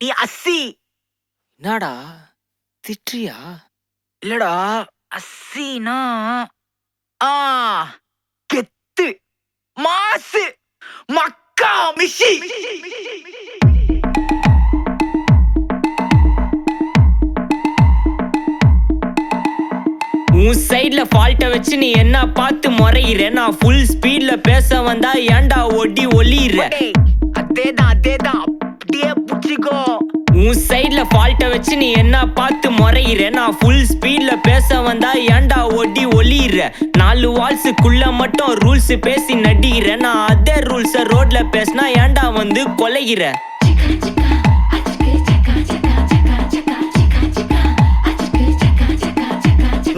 நீ அஸ்ஸி. என்னடா திட்றியா? இல்லடா, அஸ்ஸினா கெத்து, மாசு, மக்கா மிஷி. உன் சைட்ல ஃபால்ட்ட வச்சு நீ என்ன பார்த்து முறையிற? நான் ஃபுல் ஸ்பீட்ல பேச வந்தா ஏன்டா ஒடி ஒளியிற? அதேதான் அப்படியே புடிச்சிக்கோ. உன் சைட்ல ஃபால்ட்ட வச்சு நீ என்ன பார்த்து முறையிற? நான் ஃபுல் ஸ்பீட்ல பேச வந்தா ஏன்டா ஒடி ஒளியிற? 4 வால்ஸுக்குள்ள மட்டும் ரூல்ஸ் பேசி நடிகிற. நான் அதே ரூல்ஸ ரோட்ல பேசினா ஏன்டா வந்து கொலைகிற?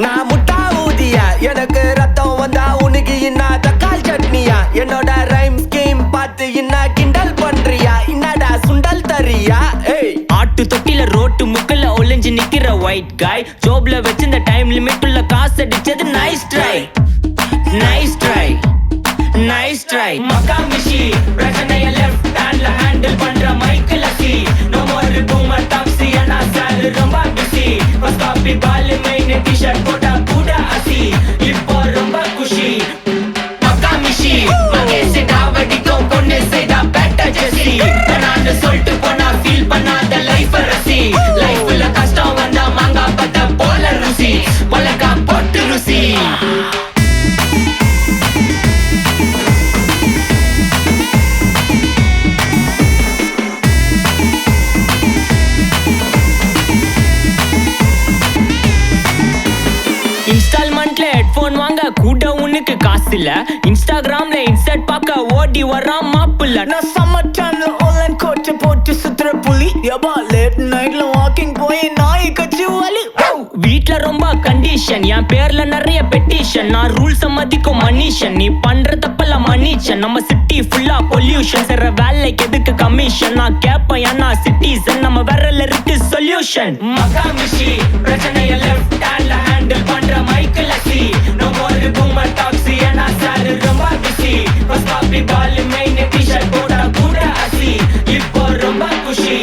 நான் முட்டா ஊதியா, எனக்கு ரத்தம் வந்தா உனக்கு இன்னா தக்காளி சட்னியா? என்னோட ரைம் ஸ்கீம் பார்த்து இன்னா கிண்டல் பண்றியா? என்னடா சுண்டல் தரியா? ஆட்டு தொட்டில ரோட்டு முக்கல ஒளிஞ்சு நிக்கிற ஒயிட் காய். ஜோப்ல வச்சிருந்த டைம் லிமிட் உள்ள காசு அடிச்சது nice try, nice try, nice try. மக்கா மிஷி பிரச்சனைய லெஃப்ட் ஹேண்ட்ல ஹேண்டில் பண்ற மைக்கேல் அசி. நோ மோர் பூமர் டாக்ஸி அண்ணா சார் ரொம்ப பிஸி. ஃபர்ஸ்ட் காப்பி பால் மெயின் டி-ஷர்ட் போட்டா கூட அசி. இப்போ ரொம்ப குஷி. மக்கா மிஷி மகேஷ் டாவடிக்கும் பொண்ணு செய்தா பெட்ட ஜெசி. நான் சொல்லிட்டு போனா ஃபீல் பண்ணாத லைஃப் ரசி. லைஃப்ல கஷ்டம் வந்தா மாங்கா பத்த போல ருசி. மிளகா போட்டு ருசி. இன்ஸ்டால்மெண்ட்ல ஹெட்போன் வாங்க கூட உனக்கு காசு இல்ல. இன்ஸ்டாகிராம்ல இன்ஸ்டர்ட் பார்க்க ஓடி வரான் மாப்பிள்ள. நான் சம்மர் டைம்ல ஆன்லைன் கோட்டை போட்டு சுத்துற புலி. யபா லேட் நைட்ல வாக்கிங் போய் நாய் கச்சி வலி. வீட்ல ரொம்ப கண்டிஷன், என் பேர்ல நிறைய பெட்டிஷன். நான் ரூல்ஸ் மதிக்கும் மனுஷன், நீ பண்ற தப்பெல்லாம் மன்னிச்சன். நம்ம சிட்டி ஃபுல்லா பொல்யூஷன், செய்ற வேலைக்கு எதுக்கு கமிஷன்? நான் கேப்பேன் ஏன்னா சிட்டிசன், நம்ம விரல்ல இருக்கு சொல்யூஷன். மக்கா மிஷி பிரச்சனைய லெஃப்ட் ஹேண்ட்ல ஹேண்டில் பண்ற மைக்கேல் அசி. நோ மோர் பூமர் டாக்ஸி அண்ணா சார் ரொம்ப பிஸி. ஃபர்ஸ்ட் காப்பி பால் மெயின் டி-ஷர்ட் போட்டா கூட அசி. இப்போ ரொம்ப குஷி.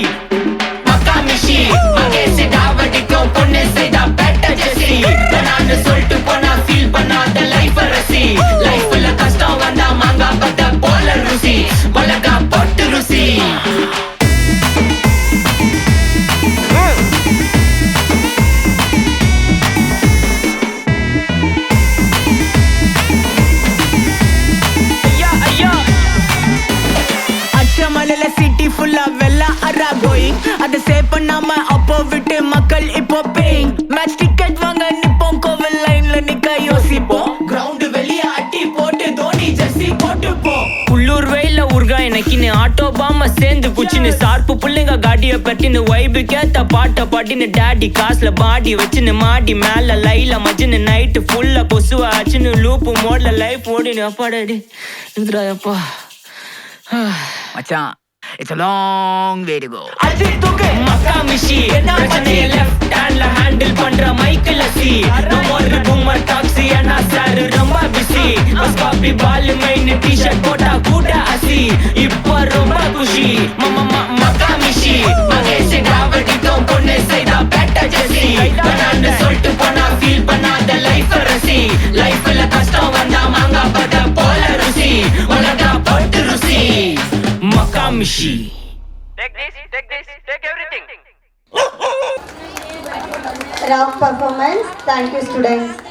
மக்கா மிஷி மகேஷ் டாவடிக்கும் பொண்ணு செய்தா பெட்ட ஜெசி. நான் சொல்லிட்டு போனா ஃபீல் பண்ணாத லைஃப் ரசி. லைஃப்ல கஷ்டம் வந்தா மாங்கா பத்த போல ருசி. மிளகா போட்டு ருசி. அச்சமலையில சிட்டி ஃபுல்லா வெள்ள அரா கோயிங். அதை சேவ் பண்ணாம அப்போ விட்டு மக்கள் இப்போ பேயிங். மேட்ச் டிக்கெட் வாங்க நிப்போம், கோவில் லைன்ல நிக்க யோசிப்போம். கிரவுண்ட் வெளிய அட்டி போட்டு தோனி ஜெர்சி போட்டு போ. உள்ளூர் வெயில ஊர்கா எனக்குன்னு ஆட்டோ பாம சேர்ந்து குச்சின்னு. சார்பு புள்ளைங்க காடிய பட்டின்னு வைபு கேத்த பாட்ட பாட்டின்னு. டேடி காசுல பாடி வச்சுன்னு மாடி மேல லைல மஜின்னு. நைட்டு ஃபுல்லா கொசுவ ஆச்சுன்னு லூப்பு மோட்ல லைஃப் ஓடினு. அப்பாடாடி அப்பா. மச்சான், it's a long way to go. மக்கா மிஷி பிரச்சனைய லெஃப்ட் ஹேண்ட்ல ஹேண்டில் பண்ற மைக்கேல் அசி. நோ மோர் பூமர் டாக்ஸி அண்ணா சார் ரொம்ப பிஸி. ஃபர்ஸ்ட் காப்பி பால் மெயின் டி-ஷர்ட் போட்டா கூட அசி. இப்போ ரொம்ப குஷி. மக்கா மிஷி மகேஷ் டாவடிக்கும் பொண்ணு செய்தா பெட்ட ஜெசி. நான் சொல்லிட்டு போனா ஃபீல் பண்ணாத லைஃப் ரசி. லைஃப்ல கஷ்டம் வந்தா மாங்கா பத்த போல ருசி. மிளகா போட்டு ருசி. மக்கா மிஷி. Take this, take everything. Rough performance. Thank you, students.